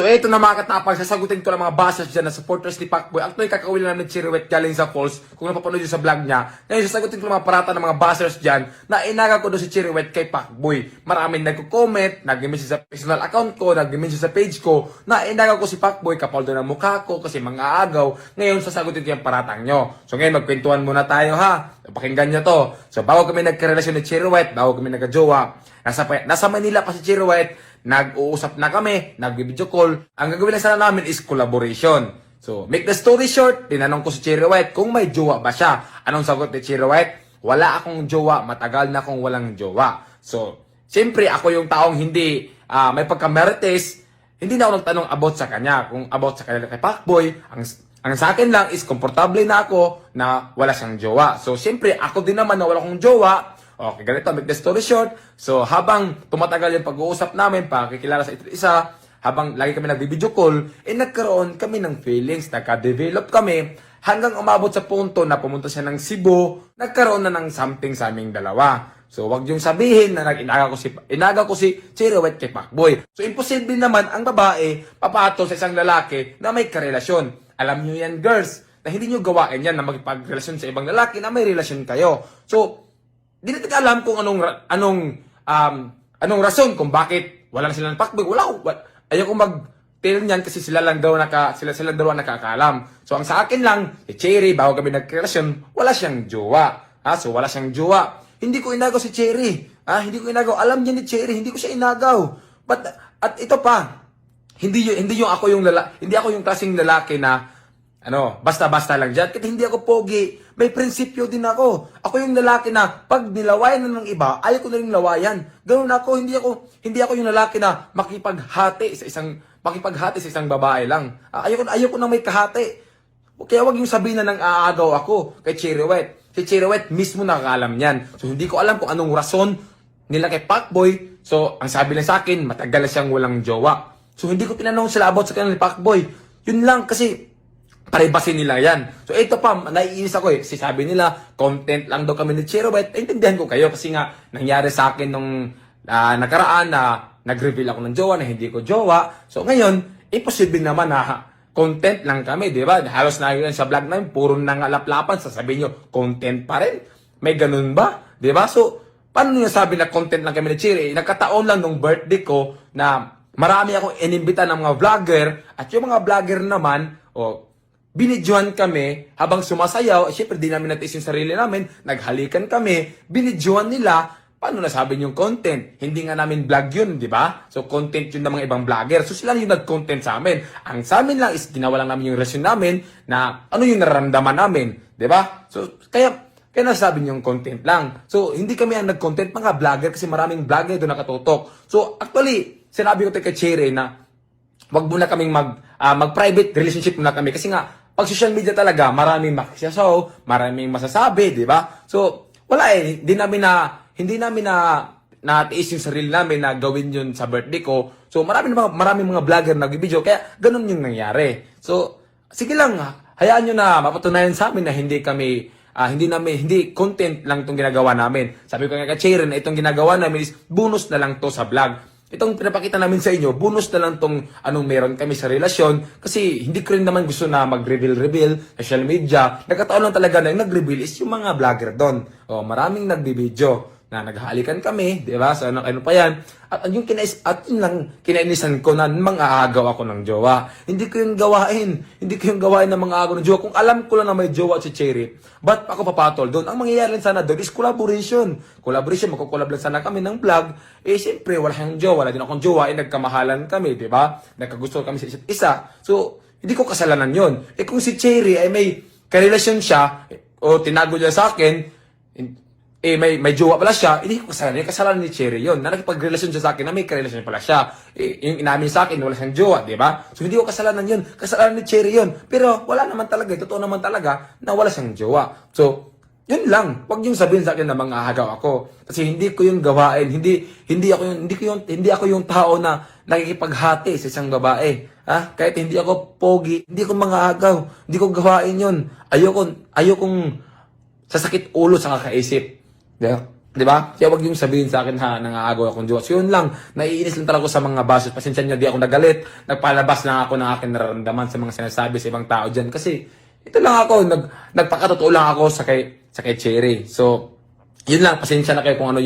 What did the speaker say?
So ito na mga katapang, sasagutin ko lang mga bashers dyan na supporters ni Pacboy. Actually, kakawin lang namin Chiriwet galing sa Falls kung napapanood yun sa vlog niya. Ngayon, sasagutin ko lang mga parata ng mga bashers dyan na inaga ko doon si Chiriwet kay Pacboy. Maraming nagko-comment, nag-message sa personal account ko, nag-message sa page ko na inaga ko si Pacboy kapal doon ang mukha ko kasi mga agaw. Ngayon, sasagutin ko yung paratang nyo. So ngayon, magkwentuhan muna tayo ha. Pakinggan nyo to. So bago kami nagkarelasyon ni Chiriwet, bago kami nagka-jowa, nasa Manila pa si Chiriwet, nag-uusap na kami, nag-video call. Ang gagawin lang sana namin is collaboration. So, make the story short, tinanong ko si Chiriwet kung may jowa ba siya. Anong sagot ni Chiriwet? Wala akong jowa, matagal na akong walang jowa. So, siyempre ako yung taong hindi may pagka-marites, hindi na ako nagtanong about sa kanya. Kung about sa kanya kay Pacboy, ang sa akin lang is komportable na ako na wala siyang jowa. So, siyempre ako din naman na wala akong jowa. Okay, ganito, make the story short. So, habang tumatagal yung pag-uusap namin, pakikilala sa isa't isa, habang lagi kami nag-video call, nagkaroon kami ng feelings, nagka-develop kami, hanggang umabot sa punto na pumunta siya ng Cebu, nagkaroon na ng something sa aming dalawa. So, wag yung sabihin na inaga ko si Chiriwet kay Pacboy. So, imposible naman ang babae papatol sa isang lalaki na may karelasyon. Alam nyo yan, girls, na hindi nyo gawain yan na magpag-relasyon sa ibang lalaki na may relasyon kayo. So, di natin alam kung anong rason kung bakit wala na sila ng Pacboy. Ayaw kong mag-tell niyan kasi sila lang daw nakakaalam. So, ang sa akin lang, si Cherry, bago kami nagrelasyon, wala siyang jowa. So, wala siyang jowa. Hindi ko inagaw si Cherry. Hindi ko inagaw. Alam niya ni Cherry, hindi ko siya inagaw. At ito pa, hindi ako yung klaseng lalaki na basta-basta lang dyan. Kasi hindi ako pogi. May prinsipyo din ako. Ako yung lalaki na pag nilawayan na ng iba, ayaw ko na rin lawayan. Ganun ako. Hindi ako yung lalaki na makipaghati sa isang babae lang. Ayaw ko na may kahati. Kaya wag yung sabihin na nang aagaw ako kay Chiriwet. Si Chiriwet mismo nakakaalam niyan. So hindi ko alam kung anong rason nila kay Pacboy. So ang sabi lang sa akin, matagal na siyang walang jowa. So hindi ko tinanong sila about sa kanila ni Pacboy. Yun lang kasi privacy nila yan. So ito pa, naiinis ako eh. Sabi nila, content lang daw kami ni Chiriwet. Intindihan ko kayo kasi nga nangyari sa akin nung nakaraan na nag-reveal ako ng jowa na hindi ko jowa. So ngayon, imposible naman na content lang kami, di ba? Halos na yun sa vlog namin, puro nangalaplapan. Sasabihin nyo, content pa rin? May ganun ba? Di ba? So, paano nyo sabi na content lang kami ni Chiri? Nagkataon lang nung birthday ko na marami akong inimbita ng mga vlogger at yung mga vlogger naman, binidyohan kami habang sumasayaw. Siyempre, di namin natis yung sarili namin. Naghalikan kami. Binidyohan nila. Paano nasabi yung content? Hindi nga namin vlog yun, di ba? So, content yun ng mga ibang vlogger. So, sila yung nag-content sa amin. Ang sa amin lang is ginawa lang namin yung relasyon namin na ano yung nararamdaman namin. Di ba? So, kaya nasabi yung content lang. So, hindi kami ang nag-content, mga vlogger, kasi maraming vlogger doon nakatutok. So, actually, sinabi ko kay Cherry na wag muna kaming mag-private relationship muna kami. Kasi nga, pag social media talaga, maraming makisasaw, maraming masasabi, di ba? So, wala eh. Hindi namin natiis yung sarili namin na gawin yun sa birthday ko. So, maraming mga vlogger nag-video, kaya ganun yung nangyari. So, sige lang, hayaan nyo na mapatunayan sa amin na hindi content lang itong ginagawa namin. Sabi ko nga kay Cherry na itong ginagawa namin is bonus na lang to sa vlog. Itong pinapakita namin sa inyo, bonus na lang tong anong meron kami sa relasyon. Kasi hindi ko rin naman gusto na mag-reveal social media. Nagkataon lang talaga na yung nag-reveal is yung mga vlogger doon. Maraming nagbibideo na naghahalikan kami, di ba? So ano pa yan? At yun lang kinainisan ko na mang-aagaw ako ng jowa. Hindi ko yung gawain ng mga agaw ng jowa. Kung alam ko lang na may jowa si Cherry, ba't ako papatol doon? Ang mangyayari lang sana doon is collaboration. Magkukulab lang sana kami ng vlog. Siyempre, wala siyang jowa, wala din akong jowa, nagkamahalan kami, di ba? Nagkagusto kami sa isa't isa. So, hindi ko kasalanan yun. Kung si Cherry ay may karelasyon siya, o tinago niya sa akin, may jowa pala siya, hindi ko kasalanan. Yung kasalanan ni Cherry yun. Na nakipag-relasyon siya sa akin na may karelasyon pala siya. Yung inamin sa akin, wala siyang jowa, di ba? So, hindi ko kasalanan yun. Kasalanan ni Cherry yun. Pero, wala naman talaga. Totoo naman talaga na wala siyang jowa. So, yun lang. Huwag yung sabihin sa akin na mga ahagaw ako. Kasi hindi ko yung gawain. Hindi ako yung tao na nakikipaghati sa isang babae. Kahit hindi ako pogi, hindi ko mga ahagaw. Hindi ko gawain yun. Ayokong sasakit ulo sa kakaisip. Di ba? Kaya wag yung sabihin sa akin ha, nangaagaw akong jowa. So yun lang, naiinis lang talaga ako sa mga basos. Pasensya nyo, di ako nagalit. Nagpalabas lang ako ng aking nararamdaman sa mga sinasabi sa ibang tao dyan. Kasi ito lang ako, nagpakatotoo lang ako sa kay Cherry. So, yun lang, pasensya na kayo kung ano